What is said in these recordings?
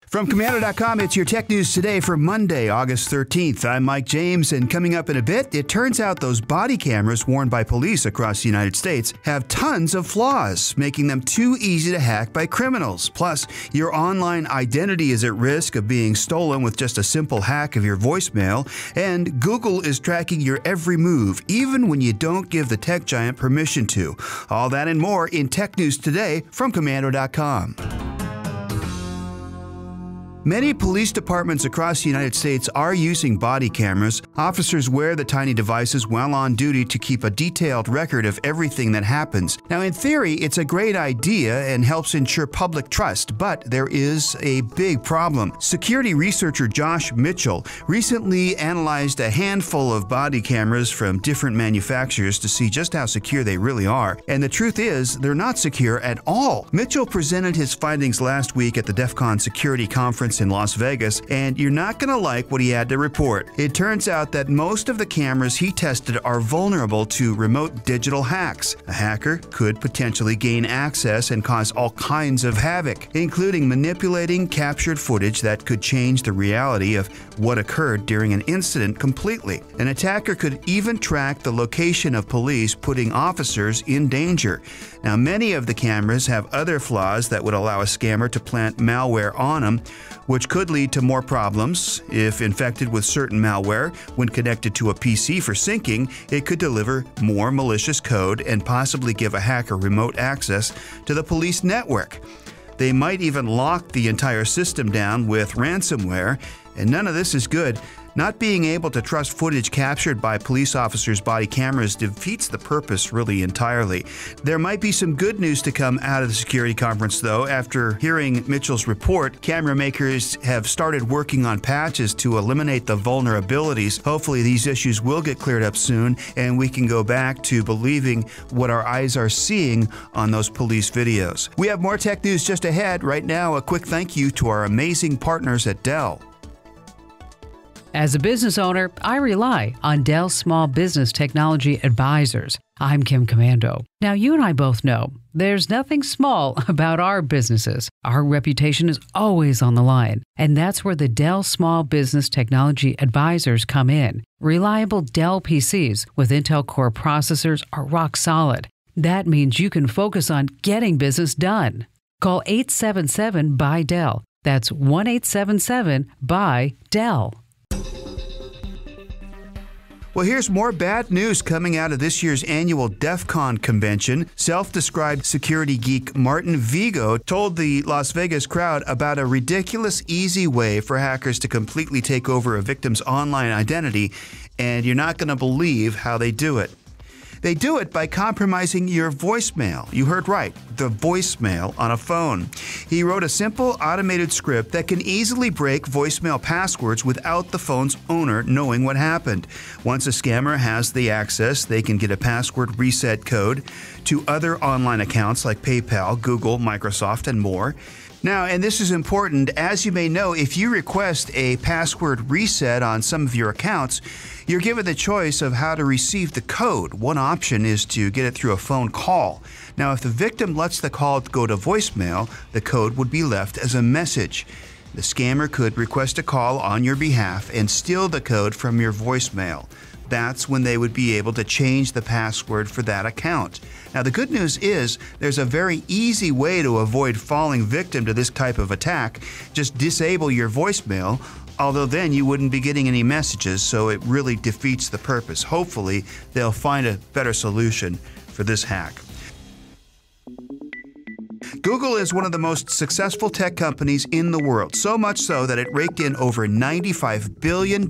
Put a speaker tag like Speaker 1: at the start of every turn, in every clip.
Speaker 1: From Commando.com, it's your tech news today for Monday, August 13th. I'm Mike James, and coming up in a bit, it turns out those body cameras worn by police across the United States have tons of flaws, making them too easy to hack by criminals. Plus, your online identity is at risk of being stolen with just a simple hack of your voicemail, and Google is tracking your every move, even when you don't give the tech giant permission to. All that and more in Tech News Today from Commando.com. Many police departments across the United States are using body cameras. Officers wear the tiny devices while on duty to keep a detailed record of everything that happens. Now, in theory, it's a great idea and helps ensure public trust, but there is a big problem. Security researcher Josh Mitchell recently analyzed a handful of body cameras from different manufacturers to see just how secure they really are. And the truth is, they're not secure at all. Mitchell presented his findings last week at the DEF CON Security Conference in Las Vegas, and you're not going to like what he had to report. It turns out that most of the cameras he tested are vulnerable to remote digital hacks. A hacker could potentially gain access and cause all kinds of havoc, including manipulating captured footage that could change the reality of what occurred during an incident completely. An attacker could even track the location of police, putting officers in danger. Now, many of the cameras have other flaws that would allow a scammer to plant malware on them, which could lead to more problems. If infected with certain malware, when connected to a PC for syncing, it could deliver more malicious code and possibly give a hacker remote access to the police network. They might even lock the entire system down with ransomware, and none of this is good. Not being able to trust footage captured by police officers' body cameras defeats the purpose really entirely. There might be some good news to come out of the security conference, though. After hearing Mitchell's report, camera makers have started working on patches to eliminate the vulnerabilities. Hopefully these issues will get cleared up soon, and we can go back to believing what our eyes are seeing on those police videos. We have more tech news just ahead. Right now, a quick thank you to our amazing partners at Dell.
Speaker 2: As a business owner, I rely on Dell Small Business Technology Advisors. I'm Kim Commando. Now, you and I both know there's nothing small about our businesses. Our reputation is always on the line, and that's where the Dell Small Business Technology Advisors come in. Reliable Dell PCs with Intel Core processors are rock solid. That means you can focus on getting business done. Call 877-BUY-DELL. That's 1-877-BUY-DELL.
Speaker 1: Well, here's more bad news coming out of this year's annual DEF CON convention. Self-described security geek Martin Vigo told the Las Vegas crowd about a ridiculous, easy way for hackers to completely take over a victim's online identity, and you're not going to believe how they do it. They do it by compromising your voicemail. You heard right, the voicemail on a phone. He wrote a simple automated script that can easily break voicemail passwords without the phone's owner knowing what happened. Once a scammer has the access, they can get a password reset code to other online accounts like PayPal, Google, Microsoft, and more. Now, and this is important, as you may know, if you request a password reset on some of your accounts, you're given the choice of how to receive the code. One option is to get it through a phone call. Now, if the victim lets the call go to voicemail, the code would be left as a message. The scammer could request a call on your behalf and steal the code from your voicemail. That's when they would be able to change the password for that account. Now, the good news is there's a very easy way to avoid falling victim to this type of attack. Just disable your voicemail, although then you wouldn't be getting any messages, so it really defeats the purpose. Hopefully, they'll find a better solution for this hack. Google is one of the most successful tech companies in the world, so much so that it raked in over $95 billion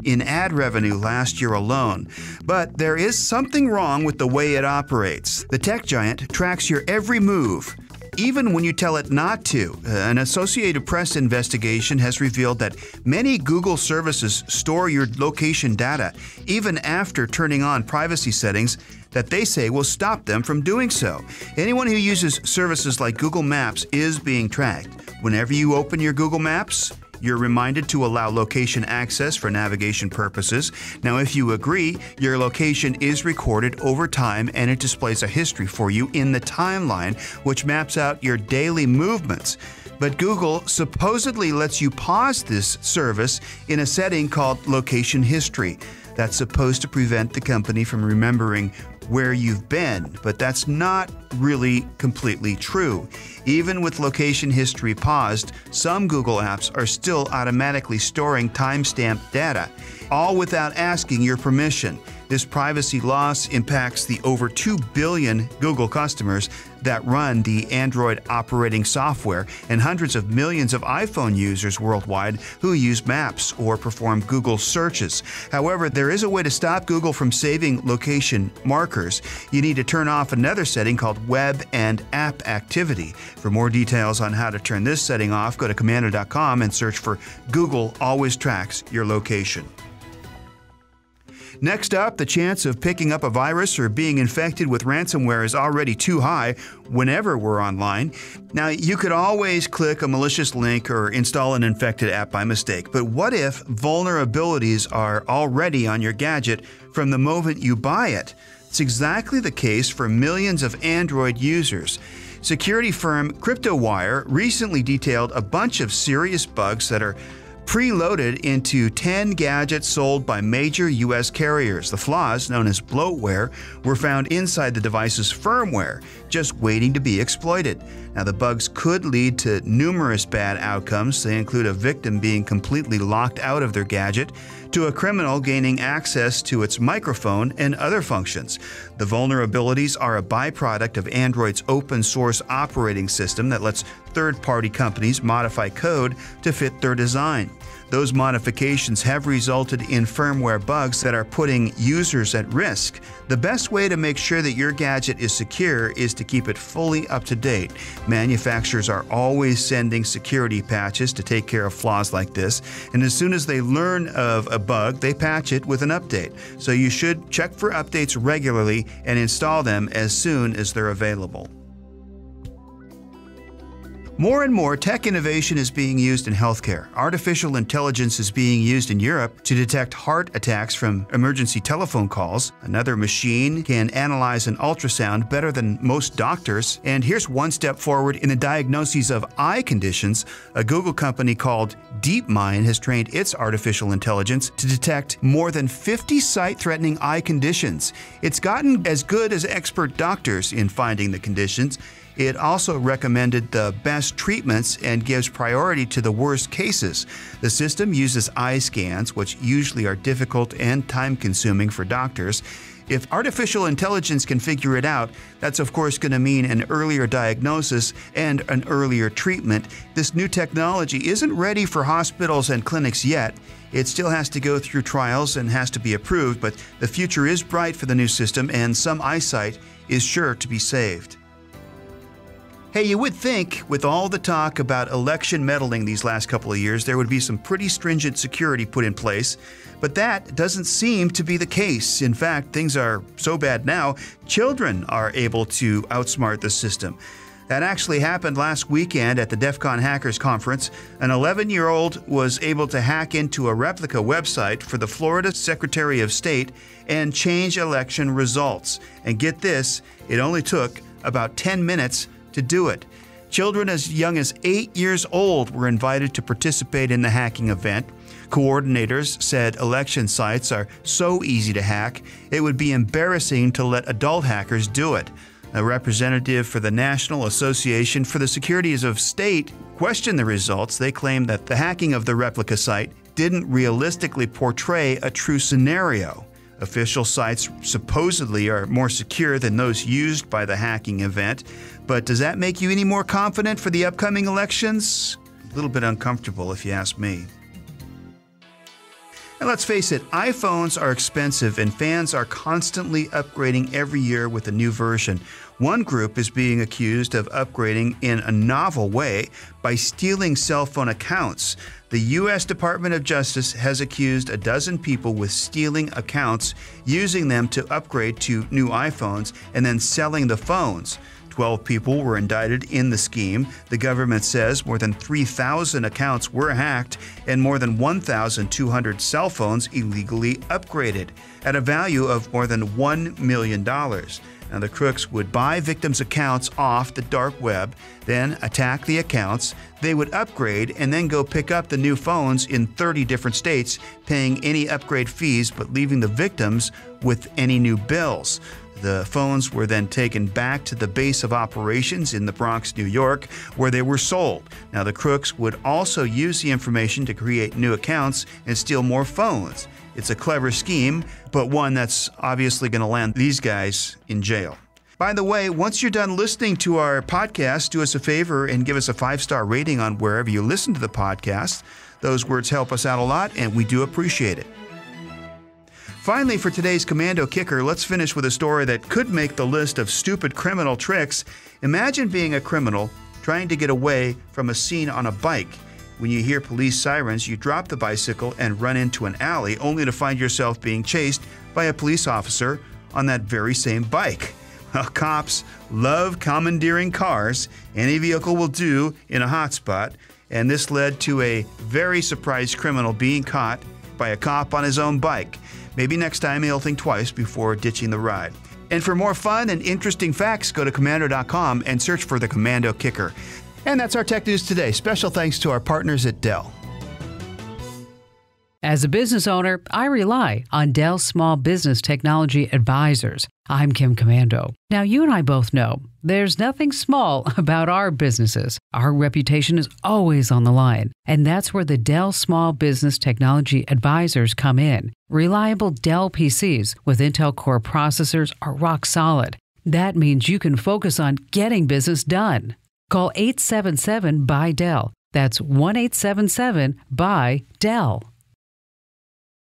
Speaker 1: in ad revenue last year alone. But there is something wrong with the way it operates. The tech giant tracks your every move, even when you tell it not to. An Associated Press investigation has revealed that many Google services store your location data, even after turning on privacy settings that they say will stop them from doing so. Anyone who uses services like Google Maps is being tracked. Whenever you open your Google Maps, You're reminded to allow location access for navigation purposes. Now, if you agree, your location is recorded over time and it displays a history for you in the timeline, which maps out your daily movements. But Google supposedly lets you pause this service in a setting called Location History. That's supposed to prevent the company from remembering where you've been, but that's not really completely true. Even with location history paused, some Google apps are still automatically storing timestamp data, all without asking your permission. This privacy loss impacts the over 2 billion Google customers that run the Android operating software and hundreds of millions of iPhone users worldwide who use Maps or perform Google searches. However, there is a way to stop Google from saving location markers. You need to turn off another setting called Web and App Activity. For more details on how to turn this setting off, go to Komando.com and search for Google Always Tracks Your Location. Next up, the chance of picking up a virus or being infected with ransomware is already too high whenever we're online. Now, you could always click a malicious link or install an infected app by mistake, but what if vulnerabilities are already on your gadget from the moment you buy it? It's exactly the case for millions of Android users. Security firm CryptoWire recently detailed a bunch of serious bugs that are preloaded into 10 gadgets sold by major U.S. carriers. The flaws, known as bloatware, were found inside the device's firmware, just waiting to be exploited. Now, the bugs could lead to numerous bad outcomes. They include a victim being completely locked out of their gadget, to a criminal gaining access to its microphone and other functions. The vulnerabilities are a byproduct of Android's open-source operating system that lets third-party companies modify code to fit their design. Those modifications have resulted in firmware bugs that are putting users at risk. The best way to make sure that your gadget is secure is to keep it fully up to date. Manufacturers are always sending security patches to take care of flaws like this, and as soon as they learn of a bug, they patch it with an update. So you should check for updates regularly and install them as soon as they're available. More and more tech innovation is being used in healthcare. Artificial intelligence is being used in Europe to detect heart attacks from emergency telephone calls. Another machine can analyze an ultrasound better than most doctors. And here's one step forward in the diagnosis of eye conditions. A Google company called DeepMind has trained its artificial intelligence to detect more than 50 sight-threatening eye conditions. It's gotten as good as expert doctors in finding the conditions. It also recommended the best treatments and gives priority to the worst cases. The system uses eye scans, which usually are difficult and time-consuming for doctors. If artificial intelligence can figure it out, that's of course going to mean an earlier diagnosis and an earlier treatment. This new technology isn't ready for hospitals and clinics yet. It still has to go through trials and has to be approved, but the future is bright for the new system, and some eyesight is sure to be saved. Hey, you would think, with all the talk about election meddling these last couple of years, there would be some pretty stringent security put in place, but that doesn't seem to be the case. In fact, things are so bad now, children are able to outsmart the system. That actually happened last weekend at the DEF CON Hackers Conference. An 11-year-old was able to hack into a replica website for the Florida Secretary of State and change election results. And get this, it only took about 10 minutes to do it. Children as young as 8 years old were invited to participate in the hacking event. Coordinators said election sites are so easy to hack, it would be embarrassing to let adult hackers do it. A representative for the National Association for the Security of State questioned the results. They claimed that the hacking of the replica site didn't realistically portray a true scenario. Official sites supposedly are more secure than those used by the hacking event, but does that make you any more confident for the upcoming elections? A little bit uncomfortable if you ask me. And let's face it, iPhones are expensive and fans are constantly upgrading every year with a new version. One group is being accused of upgrading in a novel way by stealing cell phone accounts. The U.S. Department of Justice has accused a dozen people with stealing accounts, using them to upgrade to new iPhones and then selling the phones. 12 people were indicted in the scheme. The government says more than 3,000 accounts were hacked and more than 1,200 cell phones illegally upgraded at a value of more than $1 million. Now, the crooks would buy victims' accounts off the dark web, then attack the accounts. They would upgrade and then go pick up the new phones in 30 different states, paying any upgrade fees but leaving the victims with any new bills. The phones were then taken back to the base of operations in the Bronx, New York, where they were sold. Now, the crooks would also use the information to create new accounts and steal more phones. It's a clever scheme, but one that's obviously going to land these guys in jail. By the way, once you're done listening to our podcast, do us a favor and give us a 5-star rating on wherever you listen to the podcast. Those words help us out a lot, and we do appreciate it. Finally, for today's Commando Kicker, let's finish with a story that could make the list of stupid criminal tricks. Imagine being a criminal trying to get away from a scene on a bike. When you hear police sirens, you drop the bicycle and run into an alley, only to find yourself being chased by a police officer on that very same bike. Well, cops love commandeering cars. Any vehicle will do in a hotspot, and this led to a very surprised criminal being caught by a cop on his own bike. Maybe next time he'll think twice before ditching the ride. And for more fun and interesting facts, go to Commando.com and search for the Commando Kicker. And that's our tech news today. Special thanks to our partners at Dell.
Speaker 2: As a business owner, I rely on Dell Small Business Technology Advisors. I'm Kim Commando. Now, you and I both know there's nothing small about our businesses. Our reputation is always on the line, and that's where the Dell Small Business Technology Advisors come in. Reliable Dell PCs with Intel Core processors are rock solid. That means you can focus on getting business done. Call 877-BUY-DELL. That's 1-877-BUY-DELL.